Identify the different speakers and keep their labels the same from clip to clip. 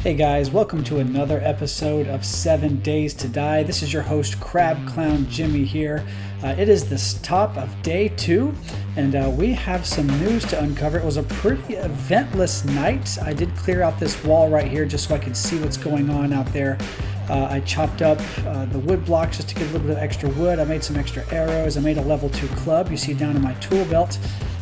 Speaker 1: Hey guys, welcome to another episode of 7 Days to Die. This is your host, Crab Clown Jimmy here. It is the top of day 2, and we have some news to uncover. It was a pretty eventless night. I did clear out this wall right here just so I could see what's going on out there. I chopped up the wood blocks just to get a little bit of extra wood. I made some extra arrows. I made a level 2 club you see down in my tool belt.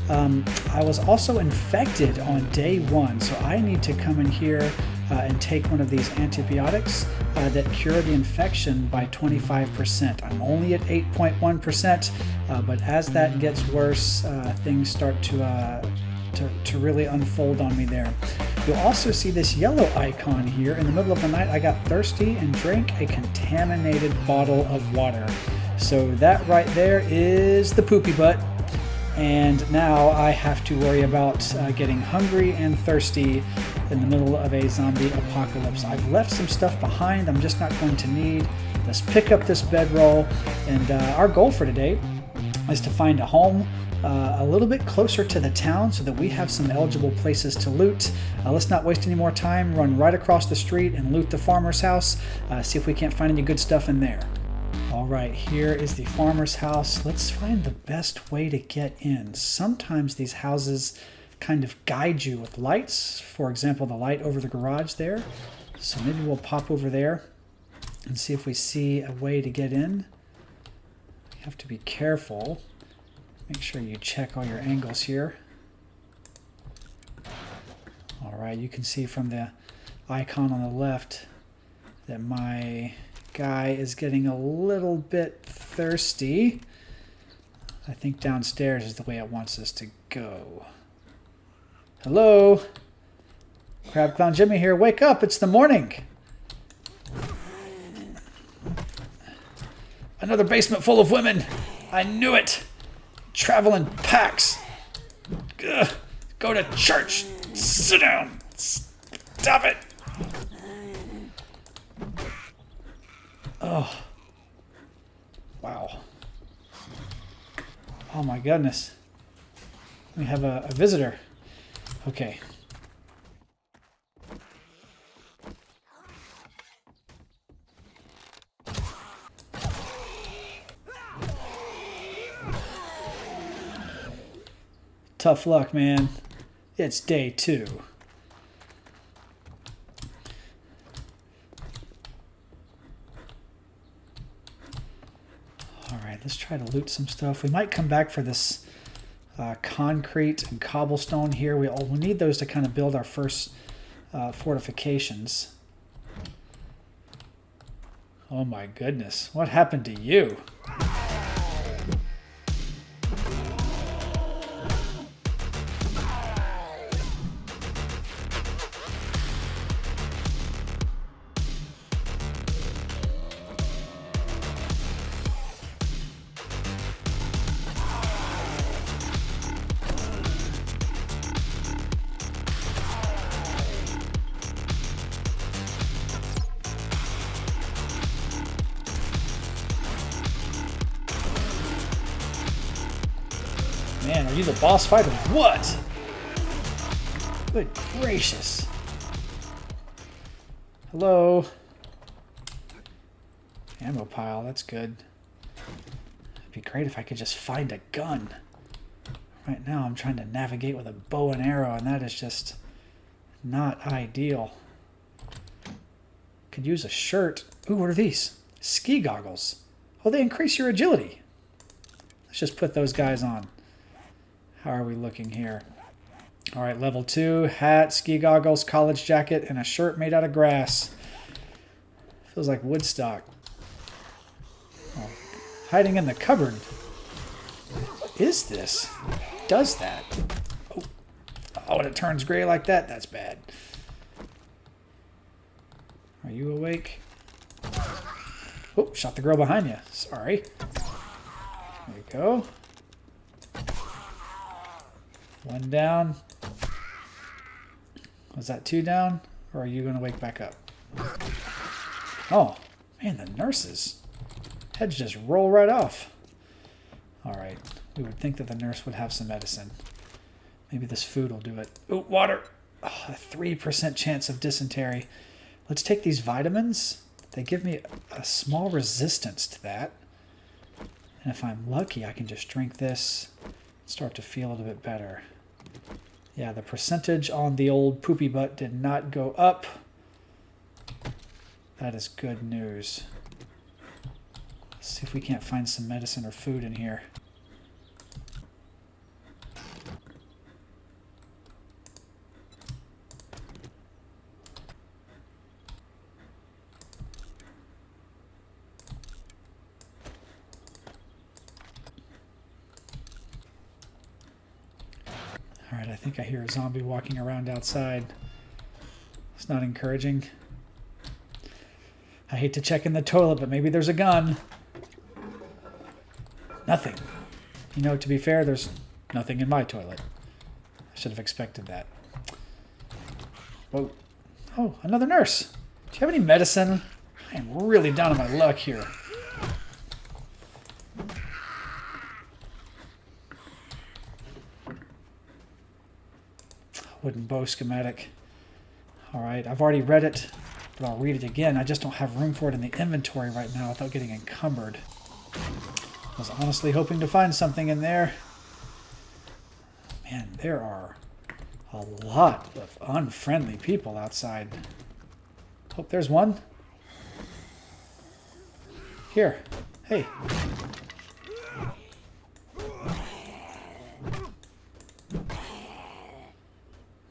Speaker 1: I was also infected on day 1, so I need to come in here and take one of these antibiotics that cure the infection by 25%. I'm only at 8.1%, but as that gets worse, things start to really unfold on me there. You'll also see this yellow icon here. In the middle of the night, I got thirsty and drank a contaminated bottle of water. So that right there is the poopy butt. And now I have to worry about getting hungry and thirsty in the middle of a zombie apocalypse. I've left some stuff behind I'm just not going to need. Let's pick up this bedroll, and our goal for today is to find a home a little bit closer to the town so that we have some eligible places to loot. Let's not waste any more time. Run right across the street and loot the farmer's house. See if we can't find any good stuff in there. All right, here is the farmer's house. Let's find the best way to get in. Sometimes these houses kind of guide you with lights. For example, the light over the garage there. So maybe we'll pop over there and see if we see a way to get in. You have to be careful. Make sure you check all your angles here. All right, you can see from the icon on the left that my guy is getting a little bit thirsty. I think downstairs is the way it wants us to go. Hello? Crab Clown Jimmy here. Wake up, it's the morning. Another basement full of women. I knew it. Travel in packs. Ugh. Go to church. Sit down. Stop it. Oh. Wow. Oh my goodness. We have a visitor. Okay. Tough luck, man. It's day 2. Let's try to loot some stuff. We might come back for this concrete and cobblestone here. We need those to kind of build our first fortifications. Oh my goodness. What happened to you? Man, are you the boss fight or what? Good gracious. Hello. Ammo pile, that's good. It'd be great if I could just find a gun. Right now I'm trying to navigate with a bow and arrow, and that is just not ideal. Could use a shirt. Ooh, what are these? Ski goggles. Oh, they increase your agility. Let's just put those guys on. How are we looking here? All right, level 2, hat, ski goggles, college jacket, and a shirt made out of grass. Feels like Woodstock. Oh, hiding in the cupboard. What is this? What does that? Oh, and it turns gray like that? That's bad. Are you awake? Oh, shot the girl behind you. Sorry. There you go. 1 down. Was that 2 down? Or are you going to wake back up? Oh, man, the nurses. Heads just roll right off. All right. We would think that the nurse would have some medicine. Maybe this food will do it. Oh, water. Oh, a 3% chance of dysentery. Let's take these vitamins. They give me a small resistance to that. And if I'm lucky, I can just drink this and start to feel a little bit better. Yeah, the percentage on the old poopy butt did not go up. That is good news. Let's see if we can't find some medicine or food in here. Alright, I think I hear a zombie walking around outside. It's not encouraging. I hate to check in the toilet, but maybe there's a gun. Nothing. You know, to be fair, there's nothing in my toilet. I should have expected that. Whoa. Oh, another nurse. Do you have any medicine? I am really down on my luck here. Wooden bow schematic. Alright, I've already read it, but I'll read it again. I just don't have room for it in the inventory right now without getting encumbered. I was honestly hoping to find something in there. Man, there are a lot of unfriendly people outside. Hope there's one. Here. Hey.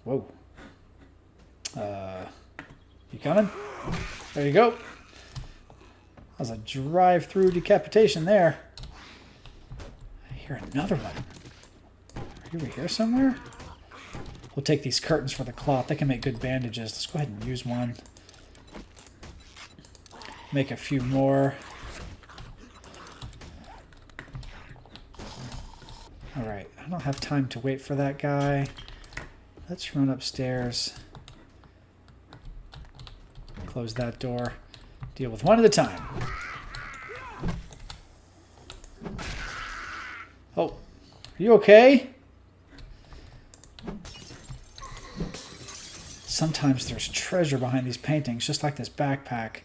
Speaker 1: Whoa. You coming? There you go. That was a drive-through decapitation there. I hear another one. Are you over here somewhere? We'll take these curtains for the cloth. They can make good bandages. Let's go ahead and use one. Make a few more. Alright, I don't have time to wait for that guy. Let's run upstairs. Close that door. Deal with one at a time. Oh, are you okay? Sometimes there's treasure behind these paintings, just like this backpack.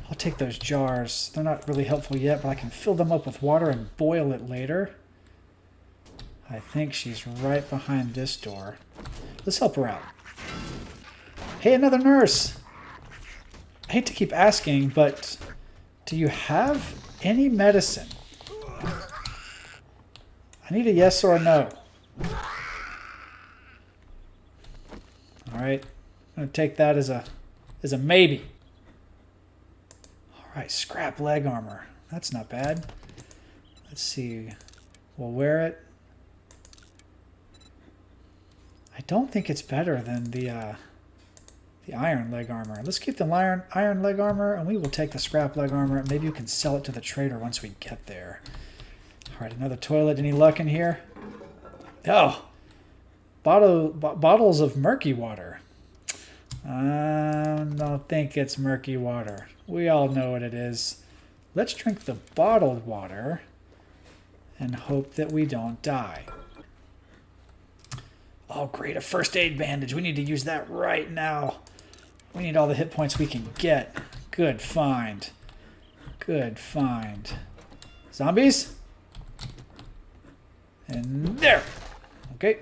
Speaker 1: I'll take those jars. They're not really helpful yet, but I can fill them up with water and boil it later. I think she's right behind this door. Let's help her out. Hey, another nurse! I hate to keep asking, but do you have any medicine? I need a yes or a no. Alright, I'm going to take that as a maybe. Alright, scrap leg armor. That's not bad. Let's see. We'll wear it. I don't think it's better than the iron leg armor. Let's keep the iron leg armor, and we will take the scrap leg armor. Maybe you can sell it to the trader once we get there. All right, another toilet. Any luck in here? Oh, bottles of murky water. I don't think it's murky water. We all know what it is. Let's drink the bottled water and hope that we don't die. Oh, great, a first aid bandage. We need to use that right now. We need all the hit points we can get. Good find. Good find. Zombies? And there. Okay.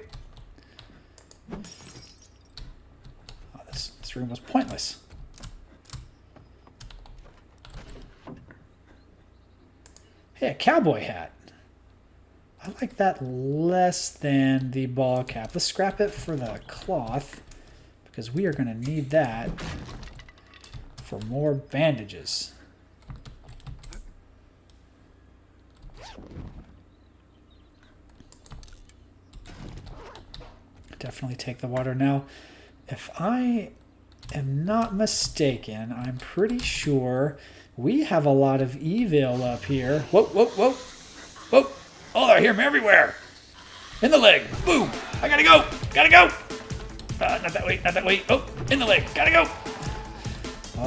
Speaker 1: Oh, this room was pointless. Hey, a cowboy hat. I like that less than the ball cap. Let's scrap it for the cloth, because we are going to need that for more bandages. Definitely take the water now. If I am not mistaken, I'm pretty sure we have a lot of evil up here. Whoa, whoa, whoa, whoa. Oh, I hear them everywhere. In the leg. Boom. I gotta go. Gotta go. Not that way. Not that way. Oh, in the leg. Gotta go.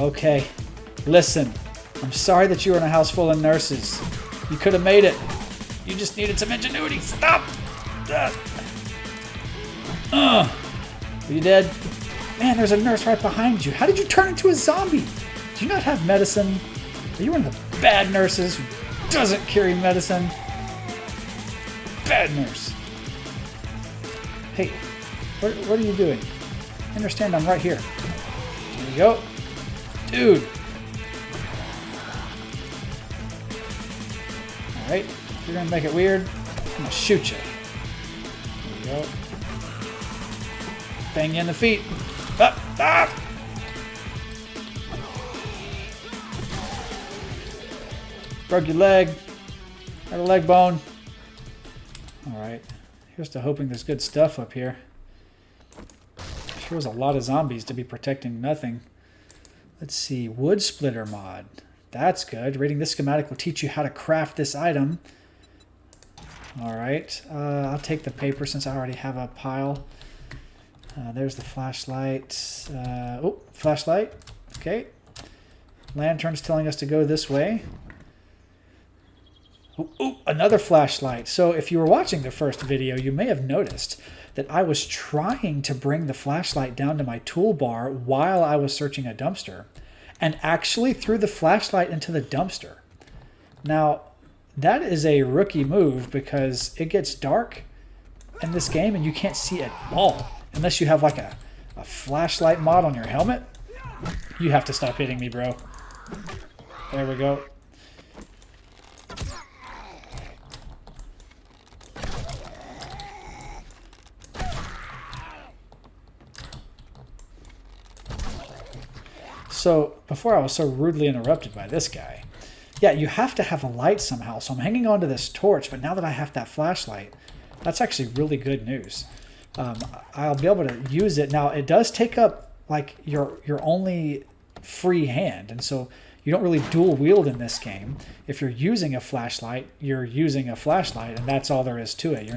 Speaker 1: Okay. Listen. I'm sorry that you were in a house full of nurses. You could have made it. You just needed some ingenuity. Stop. Are you dead? Man, there's a nurse right behind you. How did you turn into a zombie? Do you not have medicine? Are you one of the bad nurses who doesn't carry medicine? Bad nurse. Hey, what are you doing? Understand I'm right here. There we go. Dude. Alright, if you're gonna make it weird, I'm gonna shoot you. There we go. Bang you in the feet. Up, up. Broke your leg. Got a leg bone. Alright. Here's to hoping there's good stuff up here. Sure was a lot of zombies to be protecting nothing. Let's see. Wood splitter mod. That's good. Reading this schematic will teach you how to craft this item. Alright. I'll take the paper since I already have a pile. There's the flashlight. Flashlight. Okay. Lantern's telling us to go this way. Ooh, another flashlight. So if you were watching the first video, you may have noticed that I was trying to bring the flashlight down to my toolbar while I was searching a dumpster, and actually threw the flashlight into the dumpster. Now, that is a rookie move because it gets dark in this game and you can't see at all. Unless you have like a flashlight mod on your helmet. You have to stop hitting me, bro. There we go. So, before I was so rudely interrupted by this guy, yeah, you have to have a light somehow. So I'm hanging on to this torch, but now that I have that flashlight, that's actually really good news. I'll be able to use it. Now, it does take up, like, your only free hand, and so you don't really dual wield in this game. If you're using a flashlight, you're using a flashlight, and that's all there is to it.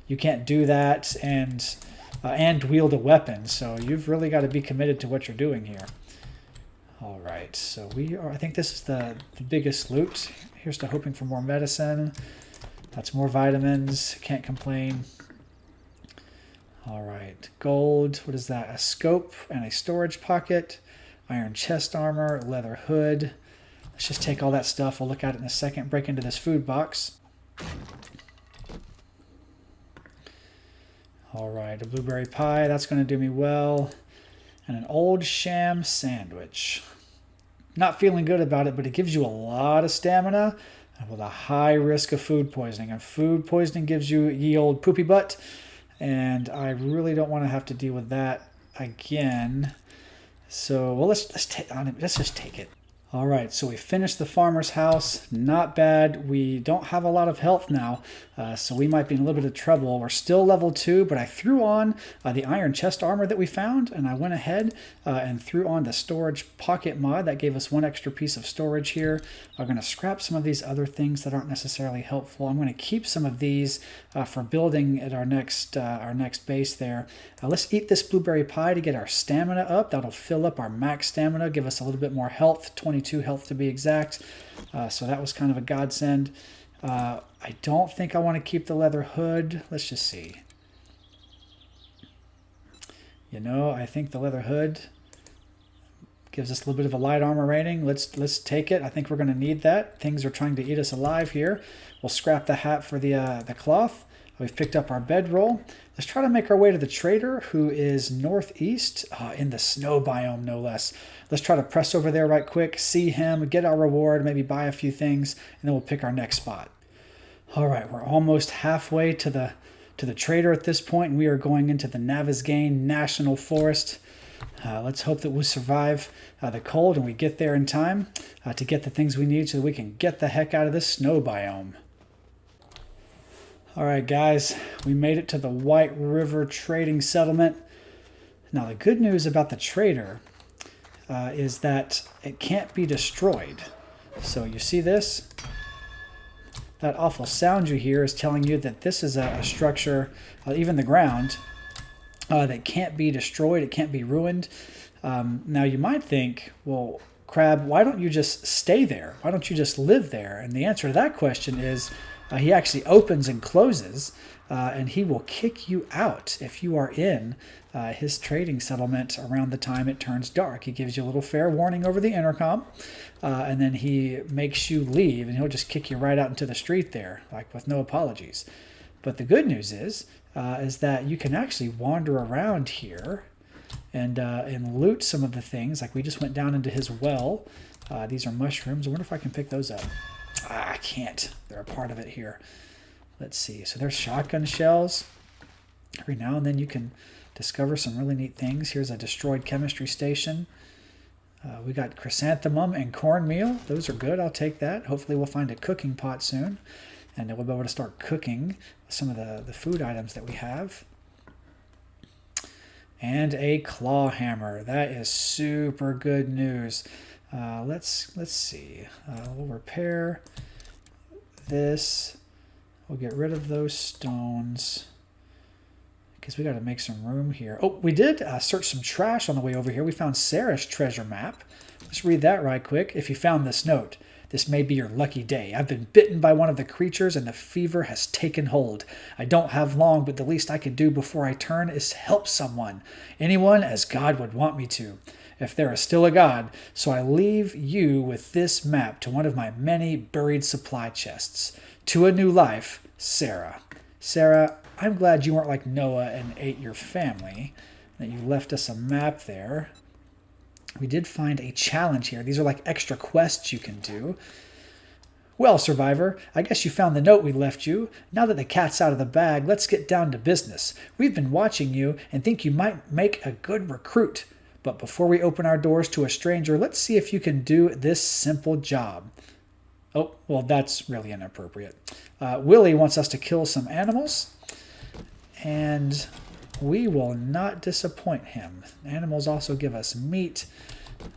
Speaker 1: You can't do that and wield a weapon, so you've really got to be committed to what you're doing here. All right, so I think this is the biggest loot. Here's to hoping for more medicine. That's more vitamins. Can't complain. All right, gold. What is that? A scope and a storage pocket. Iron chest armor, leather hood. Let's just take all that stuff. We'll look at it in a second. Break into this food box. All right, a blueberry pie. That's going to do me well. And an old sham sandwich. Not feeling good about it, but it gives you a lot of stamina with a high risk of food poisoning. And food poisoning gives you ye old poopy butt. And I really don't want to have to deal with that again. So, well, let's just take it. All right, so we finished the farmer's house. Not bad. We don't have a lot of health now, so we might be in a little bit of trouble. We're still level 2, but I threw on the iron chest armor that we found, and I went ahead and threw on the storage pocket mod. That gave us one extra piece of storage here. I'm going to scrap some of these other things that aren't necessarily helpful. I'm going to keep some of these for building at our next base there. Let's eat this blueberry pie to get our stamina up. That'll fill up our max stamina, give us a little bit more health, 22 health to be exact. So that was kind of a godsend. I don't think I want to keep the leather hood. Let's just see. You know, I think the leather hood gives us a little bit of a light armor rating. Let's take it. I think we're going to need that. Things are trying to eat us alive here. We'll scrap the hat for the cloth. We've picked up our bedroll. Let's try to make our way to the trader, who is northeast in the snow biome, no less. Let's try to press over there right quick, see him, get our reward, maybe buy a few things, and then we'll pick our next spot. All right, we're almost halfway to the trader at this point, and we are going into the Navezgane National Forest. Let's hope that we'll survive the cold and we get there in time to get the things we need so that we can get the heck out of this snow biome. All right, guys, we made it to the White River Trading Settlement. Now, the good news about the trader is that it can't be destroyed. So you see this? That awful sound you hear is telling you that this is a structure, even the ground, that can't be destroyed. It can't be ruined. Now, you might think, well, Crab, why don't you just stay there? Why don't you just live there? And the answer to that question is he actually opens and closes, and he will kick you out if you are in his trading settlement around the time it turns dark. He gives you a little fair warning over the intercom, and then he makes you leave, and he'll just kick you right out into the street there, like with no apologies. But the good news is that you can actually wander around here and loot some of the things. Like we just went down into his well. These are mushrooms. I wonder if I can pick those up. I can't. They're a part of it here. Let's see. So there's shotgun shells. Every now and then you can discover some really neat things. Here's a destroyed chemistry station. We got chrysanthemum and cornmeal. Those are good. I'll take that. Hopefully we'll find a cooking pot soon, and then we'll be able to start cooking some of the food items that we have. And a claw hammer. That is super good news. Let's see. We'll repair this. We'll get rid of those stones because we got to make some room here. Oh, we did search some trash on the way over here. We found Sarah's treasure map. Let's read that right quick. If you found this note, this may be your lucky day. I've been bitten by one of the creatures and the fever has taken hold. I don't have long, but the least I can do before I turn is help someone. Anyone as God would want me to, if there is still a God. So I leave you with this map to one of my many buried supply chests. To a new life, Sarah. Sarah, I'm glad you weren't like Noah and ate your family, that you left us a map there. We did find a challenge here. These are like extra quests you can do. Well, survivor, I guess you found the note we left you. Now that the cat's out of the bag, let's get down to business. We've been watching you and think you might make a good recruit. But before we open our doors to a stranger, let's see if you can do this simple job. Oh, well, that's really inappropriate. Willie wants us to kill some animals, and we will not disappoint him. Animals also give us meat.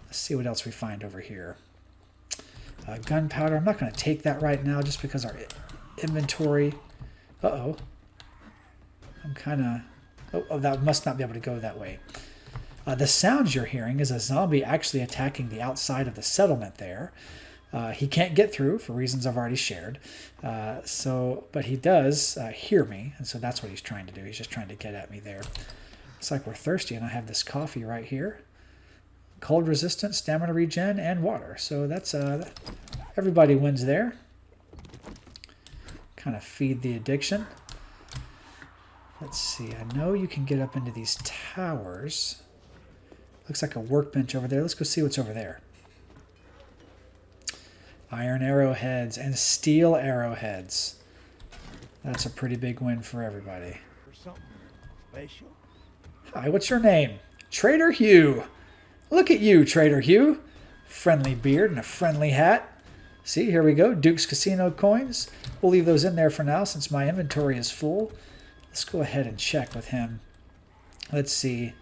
Speaker 1: Let's see what else we find over here. Gunpowder. I'm not going to take that right now just because our inventory... Uh-oh. I'm kind of... Oh, that must not be able to go that way. The sounds you're hearing is a zombie actually attacking the outside of the settlement there. He can't get through for reasons I've already shared. But he does hear me, and so that's what he's trying to do. He's just trying to get at me there. It's like we're thirsty, and I have this coffee right here. Cold resistance, stamina regen, and water. So that's everybody wins there. Kind of feed the addiction. Let's see. I know you can get up into these towers. Looks like a workbench over there. Let's go see what's over there. Iron arrowheads and steel arrowheads. That's a pretty big win for everybody.
Speaker 2: Something special.
Speaker 1: Hi, what's your name? Trader Hugh. Look at you, Trader Hugh. Friendly beard and a friendly hat. See, here we go. Duke's Casino coins. We'll leave those in there for now since my inventory is full. Let's go ahead and check with him. Let's see.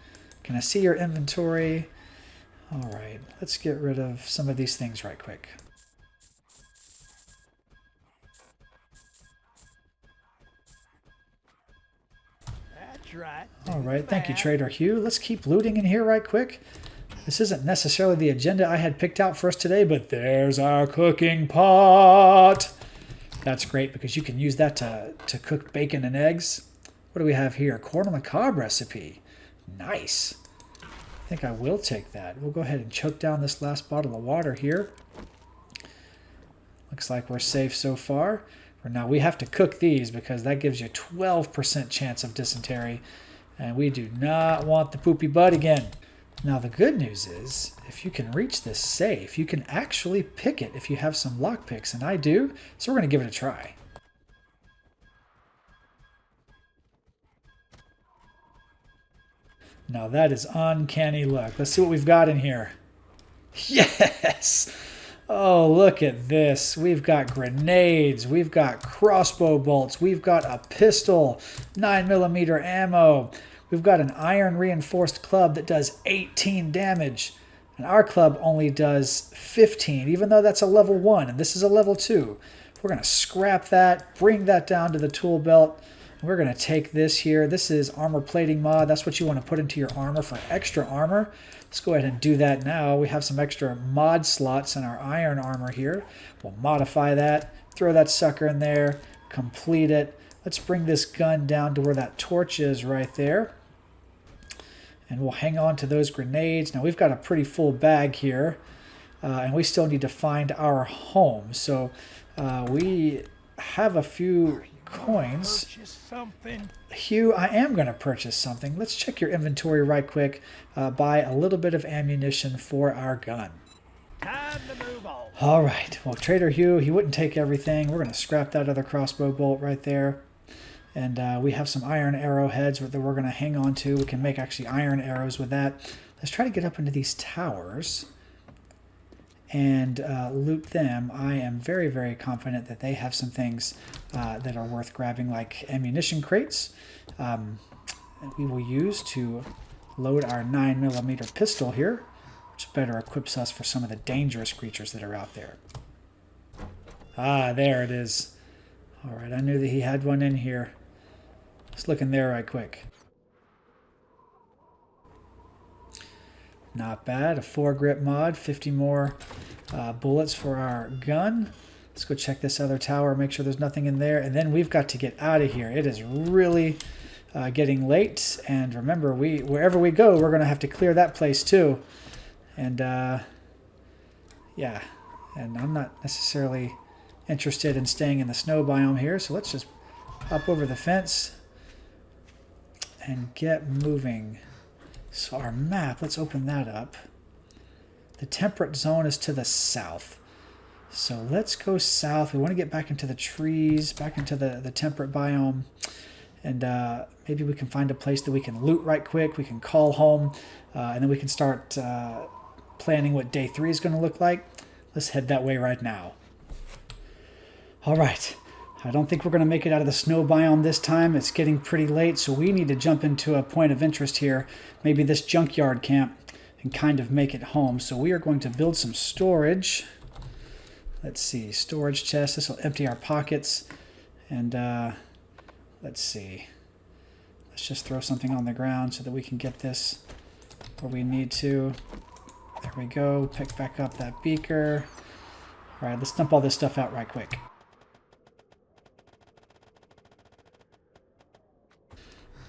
Speaker 1: Can I see your inventory? All right. Let's get rid of some of these things right quick.
Speaker 2: That's right.
Speaker 1: All right. Thank you, Trader Hugh. Let's keep looting in here right quick. This isn't necessarily the agenda I had picked out for us today, but there's our cooking pot. That's great because you can use that to cook bacon and eggs. What do we have here? Corn on the cob recipe. Nice. I think I will take that. We'll go ahead and choke down this last bottle of water here. Looks like we're safe so far. For now, we have to cook these because that gives you 12% chance of dysentery. And we do not want the poopy butt again. Now, the good news is, if you can reach this safe, you can actually pick it if you have some lockpicks, and I do. So we're going to give it a try. Now that is uncanny luck. Let's see what we've got in here. Yes! Oh, look at this. We've got grenades. We've got crossbow bolts. We've got a pistol, 9mm ammo. We've got an iron reinforced club that does 18 damage. And our club only does 15, even though that's a level 1, and this is a level 2. We're going to scrap that, bring that down to the tool belt. We're going to take this here. This is armor plating mod. That's what you want to put into your armor for extra armor. Let's go ahead and do that now. We have some extra mod slots in our iron armor here. We'll modify that, throw that sucker in there, complete it. Let's bring this gun down to where that torch is right there. And we'll hang on to those grenades. Now we've got a pretty full bag here. And we still need to find our home. So we have a few coins.
Speaker 2: Purchase something.
Speaker 1: Hugh, I am going to purchase something. Let's check your inventory right quick. Buy a little bit of ammunition for our gun.
Speaker 2: Time to move on.
Speaker 1: All right. Well, Trader Hugh, he wouldn't take everything. We're going to scrap that other crossbow bolt right there. And we have some iron arrowheads that we're going to hang on to. We can make actually iron arrows with that. Let's try to get up into these towers and loot them. I am very, very confident that they have some things that are worth grabbing, like ammunition crates that we will use to load our 9mm pistol here, which better equips us for some of the dangerous creatures that are out there. Ah, there it is. All right, I knew that he had one in here. Let's look in there right quick. Not bad. A 4-grip mod, 50 more bullets for our gun. Let's go check this other tower, make sure there's nothing in there, and then we've got to get out of here. It is really getting late, and remember, wherever we go, we're going to have to clear that place too. And yeah, and I'm not necessarily interested in staying in the snow biome here, so let's just hop over the fence and get moving. So our map, let's open that up. The temperate zone is to the south. So let's go south. We want to get back into the trees, back into the temperate biome. And maybe we can find a place that we can loot right quick. We can call home. And then we can start planning what day 3 is going to look like. Let's head that way right now. All right. I don't think we're going to make it out of the snow biome this time. It's getting pretty late, so we need to jump into a point of interest here. Maybe this junkyard camp and kind of make it home. So we are going to build some storage. Let's see, storage chest. This will empty our pockets. And let's see. Let's just throw something on the ground so that we can get this where we need to. There we go. Pick back up that beaker. All right, let's dump all this stuff out right quick.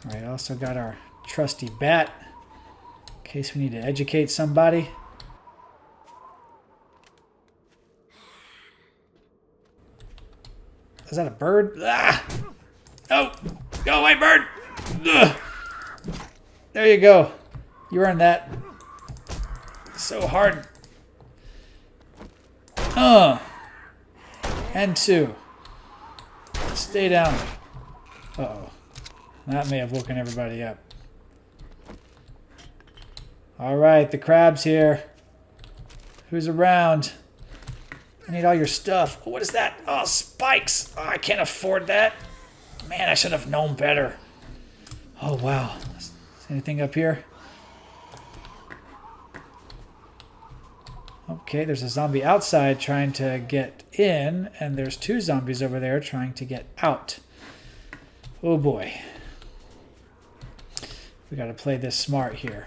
Speaker 1: All right, also got our trusty bat in case we need to educate somebody. Is that a bird? Ah! Oh! Go away, bird! Ugh! There you go. You earned that. So hard. And 2. Stay down. Uh-oh. That may have woken everybody up. All right, the crab's here. Who's around? I need all your stuff. Oh, what is that? Oh, spikes. Oh, I can't afford that. Man, I should have known better. Oh, wow. Is anything up here? Okay, there's a zombie outside trying to get in, and there's 2 zombies over there trying to get out. Oh, boy. We got to play this smart here.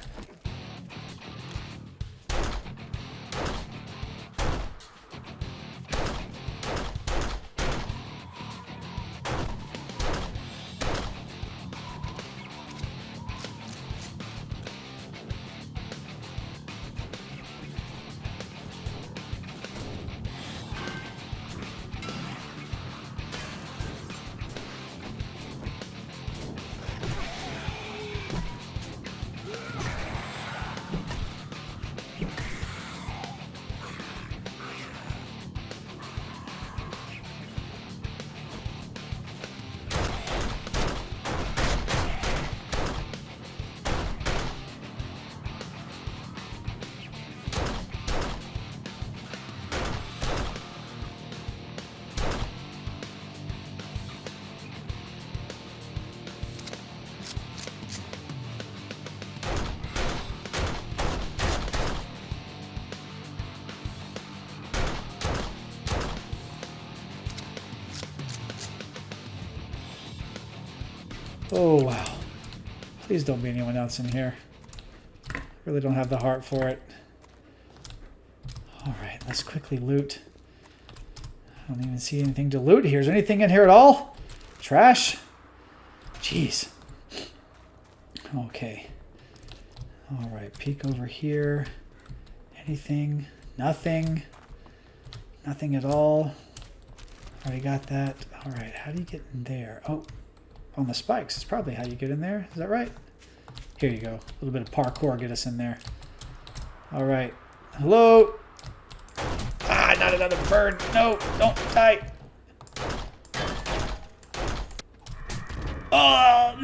Speaker 1: Oh, wow. Please don't be anyone else in here. Really don't have the heart for it. All right, let's quickly loot. I don't even see anything to loot here. Is there anything in here at all? Trash? Jeez. Okay. All right, peek over here. Anything? Nothing. Nothing at all. Already got that. All right, how do you get in there? Oh, on the spikes is probably how you get in there. Is that right? Here you go. A little bit of parkour get us in there. All right. Hello? Ah, not another bird. No, don't die. Oh,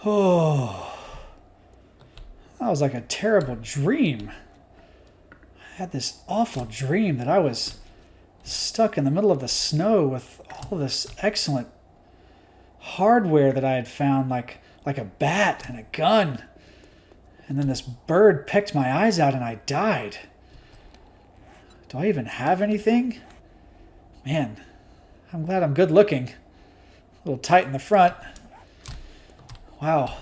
Speaker 1: oh, that was like a terrible dream. I had this awful dream that I was stuck in the middle of the snow with all this excellent hardware that I had found, like a bat and a gun. And then this bird picked my eyes out and I died. Do I even have anything? Man, I'm glad I'm good looking. A little tight in the front. Wow.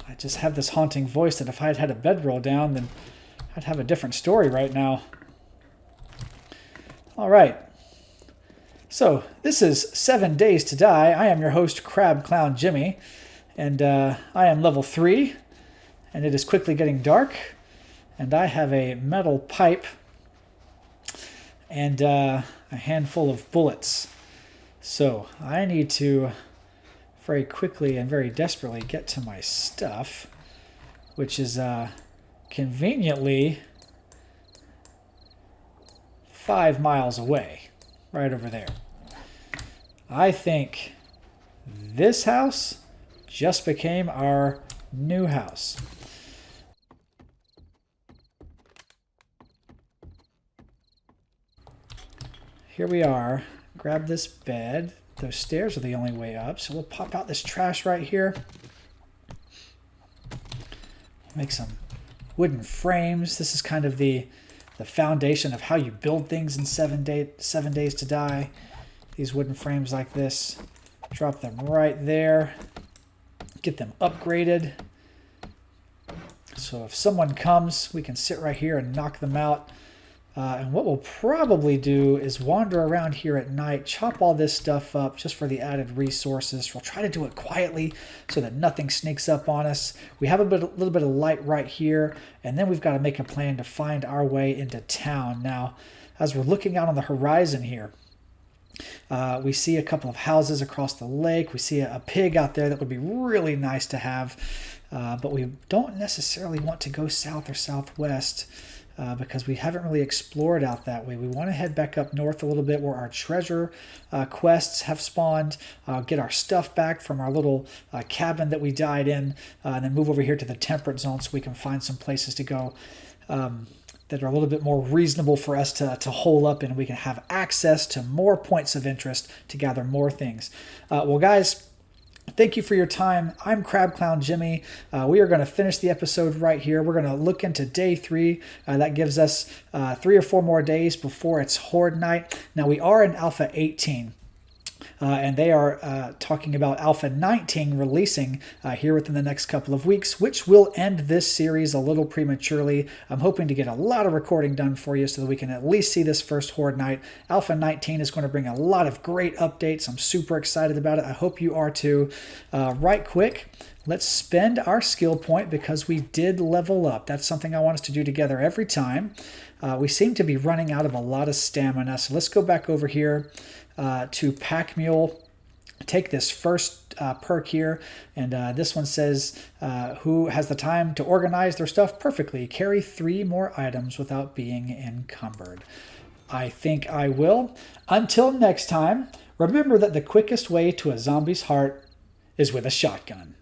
Speaker 1: I just have this haunting voice that if I had had a bedroll down, then I'd have a different story right now. All right. So this is 7 Days to Die. I am your host, Crab Clown Jimmy, and I am level 3, and it is quickly getting dark, and I have a metal pipe and a handful of bullets. So I need to very quickly and very desperately get to my stuff, which is conveniently 5 miles away, right over there. I think this house just became our new house. Here we are. Grab this bed. Those stairs are the only way up, so we'll pop out this trash right here. Make some wooden frames. This is kind of the foundation of how you build things in 7 Days to Die. These wooden frames like this. Drop them right there. Get them upgraded. So if someone comes, we can sit right here and knock them out. And what we'll probably do is wander around here at night, chop all this stuff up just for the added resources. We'll try to do it quietly so that nothing sneaks up on us. We have a little bit of light right here, and then we've got to make a plan to find our way into town. Now, as we're looking out on the horizon here, we see a couple of houses across the lake. We see a pig out there that would be really nice to have, but we don't necessarily want to go south or southwest. Because we haven't really explored out that way. We want to head back up north a little bit where our treasure quests have spawned, get our stuff back from our little cabin that we died in, and then move over here to the temperate zone so we can find some places to go that are a little bit more reasonable for us to hole up in, and we can have access to more points of interest to gather more things. Well, guys, thank you for your time. I'm Crab Clown Jimmy. We are going to finish the episode right here. We're going to look into day 3. That gives us 3 or 4 more days before it's Horde Night. Now, we are in Alpha 18. And they are talking about Alpha 19 releasing here within the next couple of weeks, which will end this series a little prematurely. I'm hoping to get a lot of recording done for you so that we can at least see this first Horde Night. Alpha 19 is going to bring a lot of great updates. I'm super excited about it. I hope you are too. Right quick, let's spend our skill point because we did level up. That's something I want us to do together every time. We seem to be running out of a lot of stamina, so let's go back over here to Pack Mule. Take this first perk here, and this one says who has the time to organize their stuff perfectly. Carry 3 more items without being encumbered. I think I will. Until next time, remember that the quickest way to a zombie's heart is with a shotgun.